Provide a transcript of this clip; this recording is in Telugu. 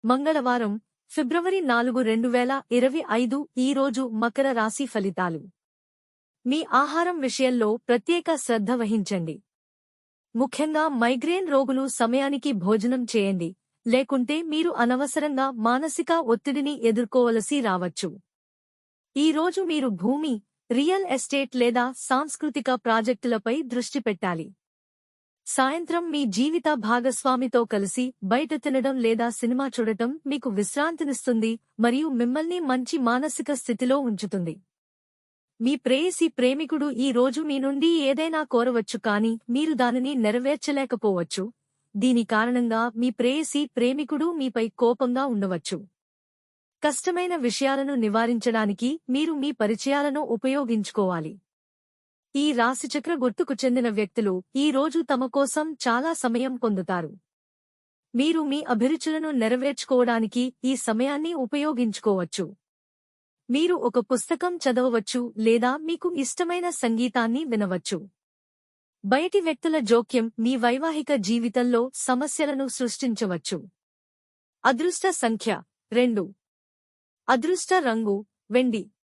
మంగళవారం ఫిబ్రవరి 4 2025 ఈరోజు మకర రాశి ఫలితాలు. మీ ఆహారం విషయంలో ప్రత్యేక శ్రద్ధ వహించండి. ముఖ్యంగా మైగ్రేన్ రోగులు సమయానికి భోజనం చేయండి, లేకుంటే మీరు అనవసరంగా మానసిక ఒత్తిడిని ఎదుర్కోవలసి రావచ్చు. ఈ రోజు మీరు భూమి, రియల్ ఎస్టేట్ లేదా సాంస్కృతిక ప్రాజెక్టులపై దృష్టి పెట్టాలి. సాయంత్రం మీ జీవిత భాగస్వామితో కలిసి బయట తినడం లేదా సినిమా చూడటం మీకు విశ్రాంతినిస్తుంది మరియు మిమ్మల్ని మంచి మానసిక స్థితిలో ఉంచుతుంది. మీ ప్రేయసి ప్రేమికుడు ఈ రోజు మీ నుండి ఏదైనా కోరవచ్చు, కానీ మీరు దానిని నెరవేర్చలేకపోవచ్చు. దీని కారణంగా మీ ప్రేయసి ప్రేమికుడు మీపై కోపంగా ఉండవచ్చు. కష్టమైన విషయాలను నివారించడానికి మీరు మీ పరిచయాలను ఉపయోగించుకోవాలి. ఈ రాశిచక్ర గుర్తుకు చెందిన వ్యక్తులు ఈ రోజు తమ కోసం చాలా సమయం పొందుతారు. మీరు మీ అభిరుచులను నెరవేర్చుకోవడానికి ఈ సమయాన్ని ఉపయోగించుకోవచ్చు. మీరు ఒక పుస్తకం చదవవచ్చు లేదా మీకు ఇష్టమైన సంగీతాన్ని వినవచ్చు. బయటి వ్యక్తుల జోక్యం మీ వైవాహిక జీవితంలో సమస్యలను సృష్టించవచ్చు. అదృష్ట సంఖ్య 2. అదృష్ట రంగు వెండి.